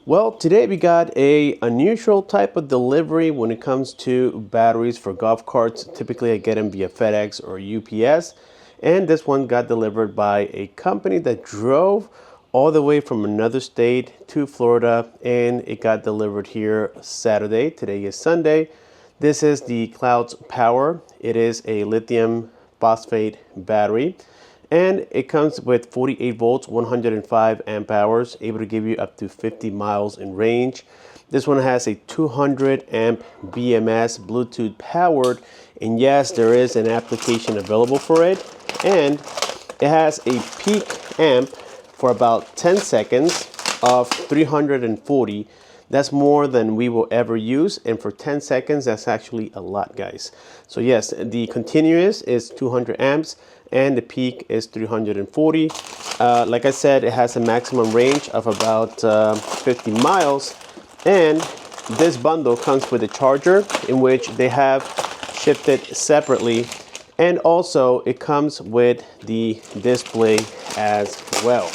Well, today we got a unusual type of delivery when it comes to batteries for golf carts. Typically I get them via FedEx or UPS, and this one got delivered by a company that drove all the way from another state to Florida, and it got delivered here Saturday. Today is Sunday. This is the Cloud's Power. It is a lithium phosphate battery, and it comes with 48 volts, 105 amp hours, able to give you up to 50 miles in range. This one has a 200 amp BMS, Bluetooth powered, and yes, there is an application available for it. And it has a peak amp for about 10 seconds of 340. That's more than we will ever use, and for 10 seconds that's actually a lot, guys. So yes, the continuous is 200 amps and the peak is 340. Like I said, it has a maximum range of about 50 miles, and this bundle comes with a charger in which they have shipped it separately, and also it comes with the display as well.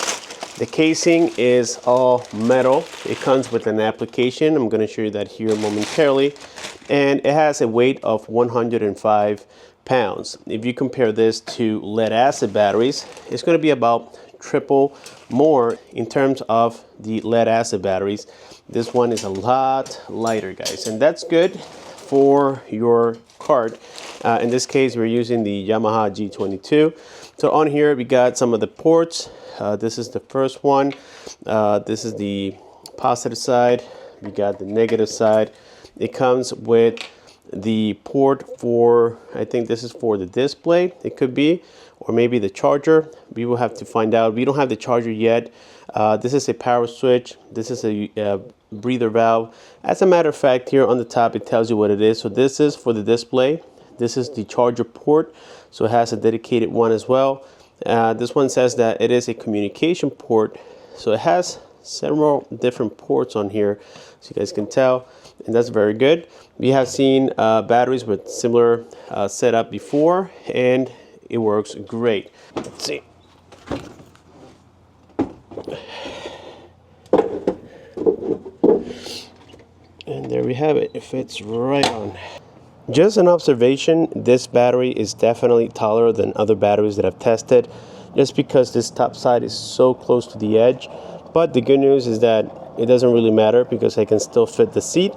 The casing is all metal. It comes with an application. I'm going to show you that here momentarily. And it has a weight of 105 pounds. If you compare this to lead acid batteries, it's going to be about triple more in terms of the lead acid batteries. This one is a lot lighter, guys, and that's good for your cart. In this case, we're using the Yamaha G22. So on here, we got some of the ports. This is the first one. This is the positive side. We got the negative side. It comes with the port for, I think this is for the display, it could be, or maybe the charger. We will have to find out. We don't have the charger yet. This is a power switch. This is a breather valve. As a matter of fact, here on the top it tells you what it is. So this is for the display. This is the charger port, so it has a dedicated one as well. This one says that it is a communication port, so it has several different ports on here, so you guys can tell, and that's very good. We have seen batteries with similar setup before, and it works great. Let's see. And there we have it. It fits right on. Just an observation, this battery is definitely taller than other batteries that I've tested, just because this top side is so close to the edge. But the good news is that it doesn't really matter because I can still fit the seat.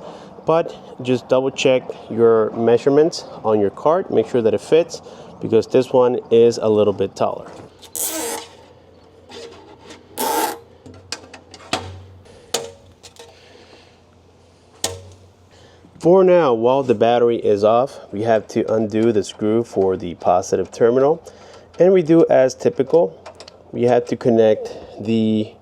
But just double check your measurements on your cart, make sure that it fits, because this one is a little bit taller. For now, while the battery is off, we have to undo the screw for the positive terminal, and we do as typical. We have to connect the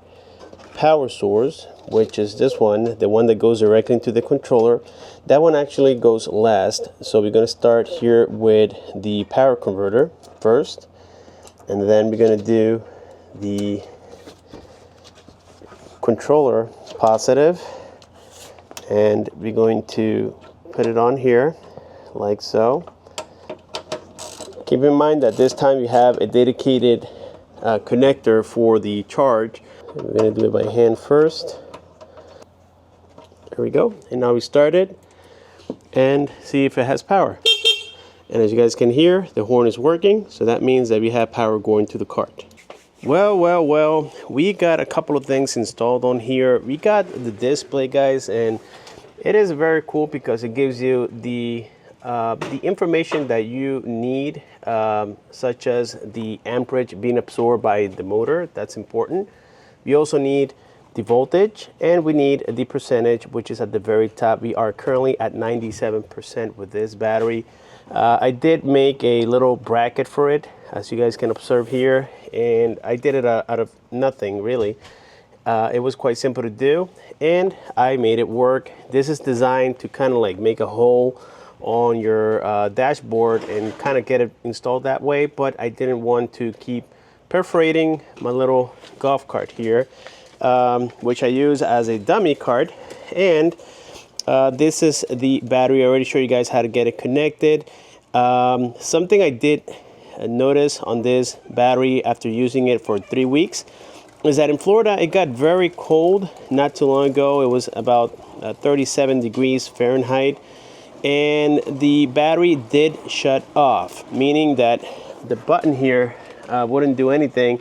power source, which is this one, the one that goes directly into the controller. That one actually goes last, so we're going to start here with the power converter first, and then we're going to do the controller positive, and we're going to put it on here like so. Keep in mind that this time you have a dedicated connector for the charge. We're going to do it by hand first. There we go. And now we start it and see if it has power. And as you guys can hear, the horn is working, so that means that we have power going to the cart. Well, we got a couple of things installed on here. We got the display, guys, and it is very cool because it gives you the information that you need, such as the amperage being absorbed by the motor. That's important. We also need the voltage, and we need the percentage, which is at the very top. We are currently at 97% with this battery. I did make a little bracket for it, as you guys can observe here, and I did it out of nothing really. It was quite simple to do, and I made it work. This is designed to kind of like make a hole on your dashboard and kind of get it installed that way, but I didn't want to keep perforating my little golf cart here, which I use as a dummy cart. And this is the battery. I already showed you guys how to get it connected. Something I did notice on this battery after using it for 3 weeks, is that in Florida, it got very cold not too long ago. It was about 37 degrees Fahrenheit, and the battery did shut off, meaning that the button here wouldn't do anything.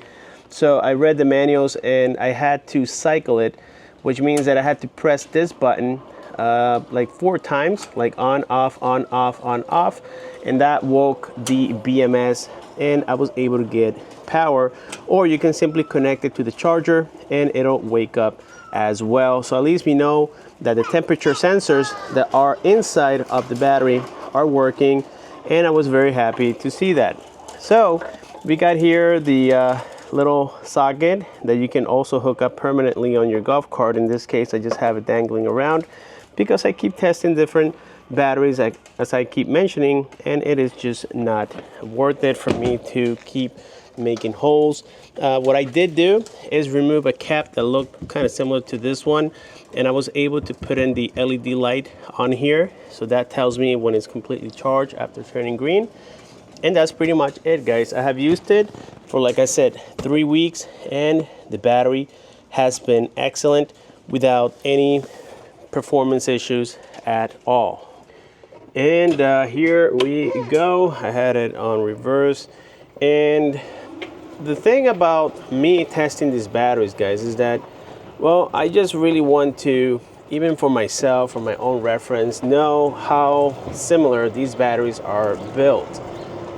So I read the manuals and I had to cycle it, which means that I had to press this button like 4 times, like on, off, on, off, on, off, and that woke the BMS, and I was able to get power. Or you can simply connect it to the charger and it'll wake up as well. So at least we know that the temperature sensors that are inside of the battery are working, and I was very happy to see that. So we got here the little socket that you can also hook up permanently on your golf cart. In this case, I just have it dangling around because I keep testing different batteries, as I keep mentioning, and it is just not worth it for me to keep making holes. What I did do is remove a cap that looked kind of similar to this one, and I was able to put in the LED light on here, so that tells me when it's completely charged after turning green. And that's pretty much it, guys. I have used it for, like I said, 3 weeks, and the battery has been excellent without any performance issues at all. And here we go. I had it on reverse. And the thing about me testing these batteries, guys, is that, well, I just really want to, even for myself, for my own reference, know how similar these batteries are built.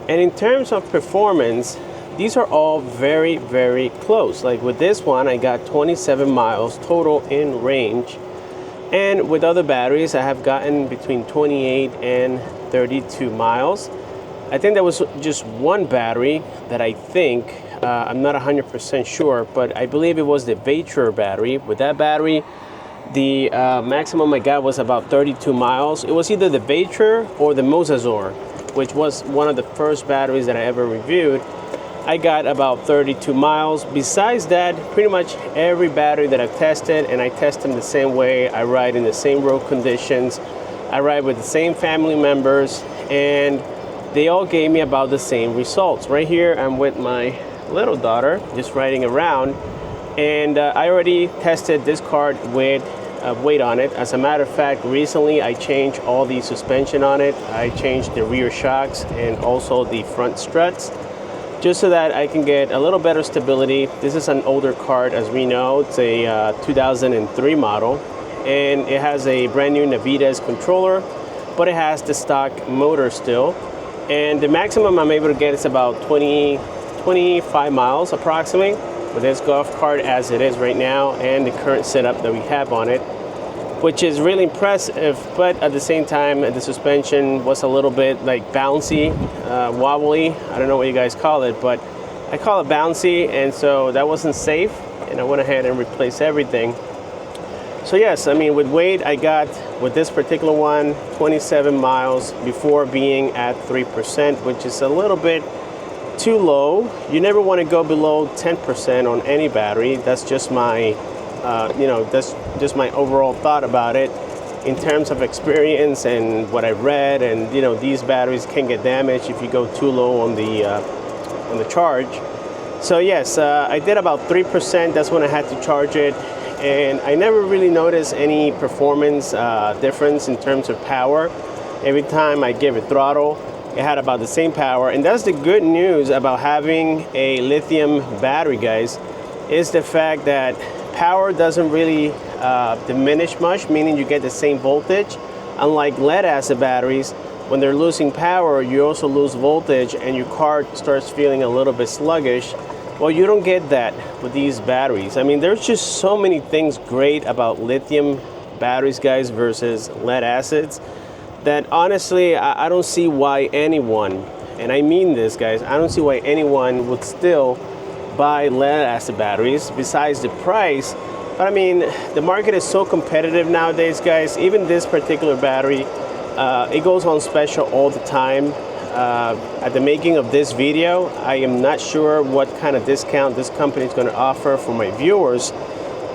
And in terms of performance, these are all very, very close. Like with this one, I got 27 miles total in range. And with other batteries, I have gotten between 28 and 32 miles. I think there was just one battery that I think, I'm not 100% sure, but I believe it was the LiFePO4 battery. With that battery, the maximum I got was about 32 miles. It was either the LiFePO4 or the Mosazor, which was one of the first batteries that I ever reviewed. I got about 32 miles. Besides that, pretty much every battery that I've tested, and I test them the same way, I ride in the same road conditions, I ride with the same family members, and they all gave me about the same results. Right here, I'm with my little daughter, just riding around, and I already tested this cart with weight on it. As a matter of fact, recently I changed all the suspension on it. I changed the rear shocks and also the front struts, just so that I can get a little better stability. This is an older cart, as we know. It's a 2003 model, and it has a brand new Navitas controller, but it has the stock motor still. And the maximum I'm able to get is about 25 miles approximately with this golf cart as it is right now, and the current setup that we have on it, which is really impressive. But at the same time, the suspension was a little bit like bouncy, wobbly. I don't know what you guys call it, but I call it bouncy, and so that wasn't safe, and I went ahead and replaced everything. So yes, I mean, with weight, I got, with this particular one, 27 miles before being at 3%, which is a little bit too low. You never want to go below 10% on any battery. That's just my that's just my overall thought about it in terms of experience and what I've read. And these batteries can get damaged if you go too low on the charge. So yes, I did about 3%. That's when I had to charge it, and I never really noticed any performance difference in terms of power. Every time I gave it throttle, it had about the same power. And that's the good news about having a lithium battery, guys, is the fact that power doesn't really diminish much, meaning you get the same voltage. Unlike lead acid batteries, when they're losing power, you also lose voltage and your car starts feeling a little bit sluggish. Well, you don't get that with these batteries. I mean, there's just so many things great about lithium batteries, guys, versus lead acids, that honestly, I don't see why anyone, and I mean this, guys, I don't see why anyone would still buy lead acid batteries besides the price. But I mean, the market is so competitive nowadays, guys. Even this particular battery, it goes on special all the time. At the making of this video, I am not sure what kind of discount this company is going to offer for my viewers,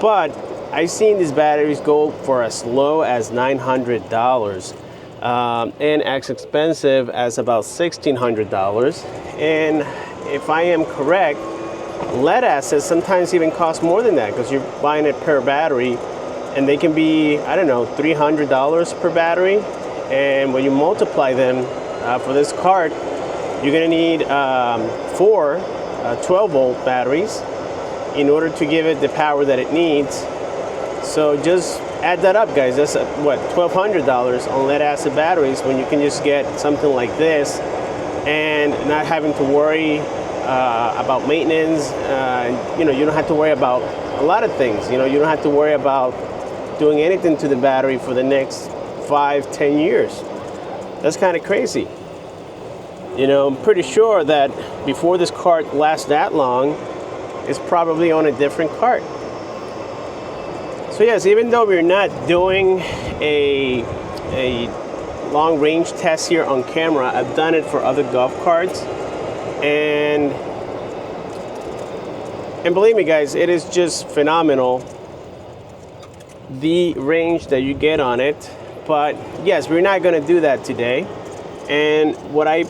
but I've seen these batteries go for as low as $900 and as expensive as about $1,600. And if I am correct, lead acids sometimes even cost more than that because you're buying it per battery, and they can be, I don't know, $300 per battery. And when you multiply them for this cart, you're gonna need 4 12-volt batteries in order to give it the power that it needs. So just add that up, guys. That's what, $1,200 on lead acid batteries when you can just get something like this and not having to worry about maintenance. You know, you don't have to worry about a lot of things. You know, you don't have to worry about doing anything to the battery for the next 5-10 years. That's kind of crazy. You know, I'm pretty sure that before this cart lasts that long, it's probably on a different cart. So yes, even though we're not doing a long range test here on camera, I've done it for other golf carts, and believe me guys, it is just phenomenal, the range that you get on it. But yes, we're not going to do that today. And what I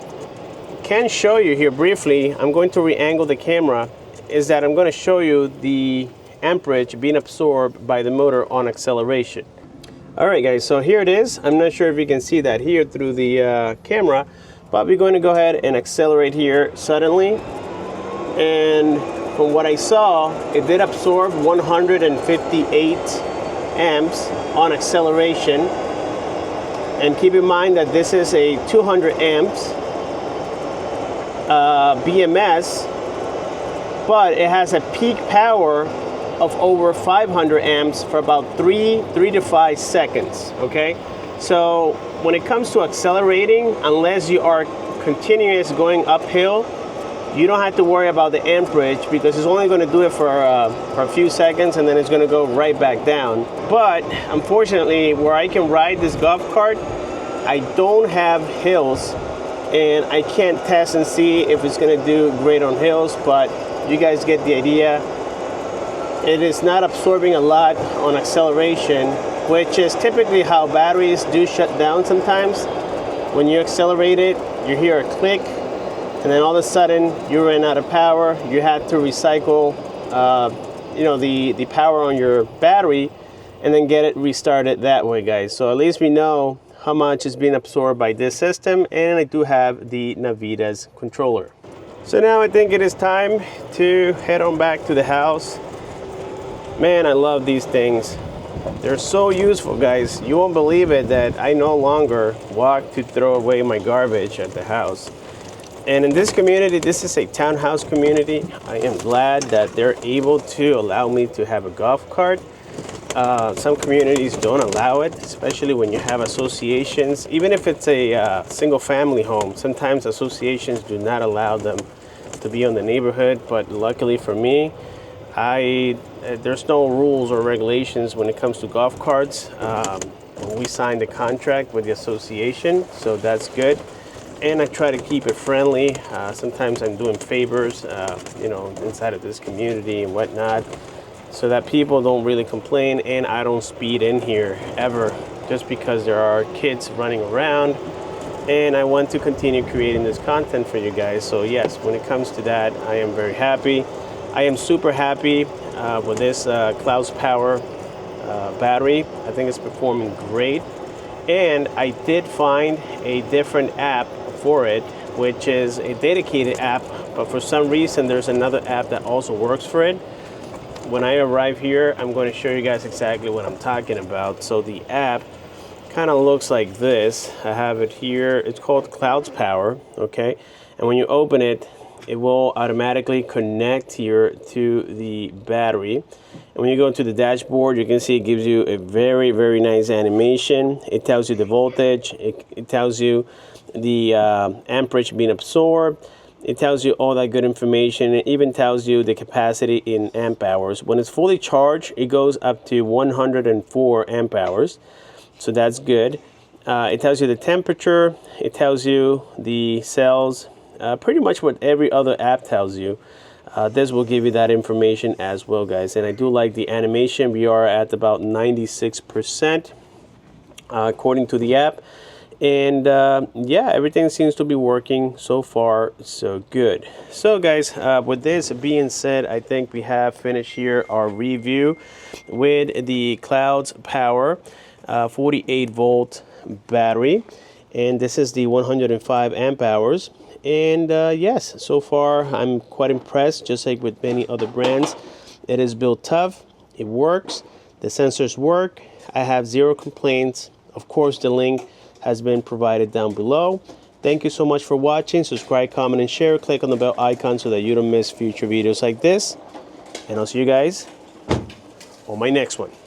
can show you here briefly, I'm going to re-angle the camera, is that I'm going to show you the amperage being absorbed by the motor on acceleration. Alright guys, so here it is. I'm not sure if you can see that here through the camera, but we're going to go ahead and accelerate here suddenly. And from what I saw, it did absorb 158 amps on acceleration. And keep in mind that this is a 200 amps BMS, but it has a peak power of over 500 amps for about 3 to 5 seconds, okay? So when it comes to accelerating, unless you are continuous going uphill, you don't have to worry about the amperage because it's only going to do it for a few seconds, and then it's going to go right back down. But unfortunately, where I can ride this golf cart, I don't have hills, and I can't test and see if it's going to do great on hills, but you guys get the idea. It is not absorbing a lot on acceleration, which is typically how batteries do shut down sometimes. When you accelerate it, you hear a click, and then all of a sudden you ran out of power. You had to recycle you know, the power on your battery and then get it restarted that way, guys. So at least we know how much is being absorbed by this system, and I do have the Navitas controller. So now I think it is time to head on back to the house. Man, I love these things. They're so useful, guys. You won't believe it that I no longer walk to throw away my garbage at the house. And in this community, this is a townhouse community. I am glad that they're able to allow me to have a golf cart. Some communities don't allow it, especially when you have associations. Even if it's a single family home, sometimes associations do not allow them to be on the neighborhood. But luckily for me, there's no rules or regulations when it comes to golf carts. We signed a contract with the association, so that's good. And I try to keep it friendly. Sometimes I'm doing favors, you know, inside of this community and whatnot, so that people don't really complain, and I don't speed in here ever just because there are kids running around, and I want to continue creating this content for you guys. So yes, when it comes to that, I am very happy. I am super happy with this Clouds Power battery. I think it's performing great, and I did find a different app for it, which is a dedicated app, but for some reason there's another app that also works for it. When I arrive here, I'm going to show you guys exactly what I'm talking about. So the app kind of looks like this. I have it here. It's called Clouds Power, okay? And when you open it, it will automatically connect here to the battery. And when you go to the dashboard, you can see it gives you a very, very nice animation. It tells you the voltage. It tells you the amperage being absorbed. It tells you all that good information. It even tells you the capacity in amp hours. When it's fully charged, it goes up to 104 amp hours. So that's good. It tells you the temperature. It tells you the cells. Pretty much what every other app tells you. This will give you that information as well, guys. And I do like the animation. We are at about 96% according to the app. And yeah, everything seems to be working so far, so good. So guys, with this being said, I think we have finished here our review with the Clouds Power 48 volt battery, and this is the 105 amp hours. And yes, so far I'm quite impressed. Just like with many other brands, it is built tough, it works, the sensors work. I have zero complaints. Of course, the link has been provided down below. Thank you so much for watching. Subscribe, comment, and share. Click on the bell icon so that you don't miss future videos like this. And I'll see you guys on my next one.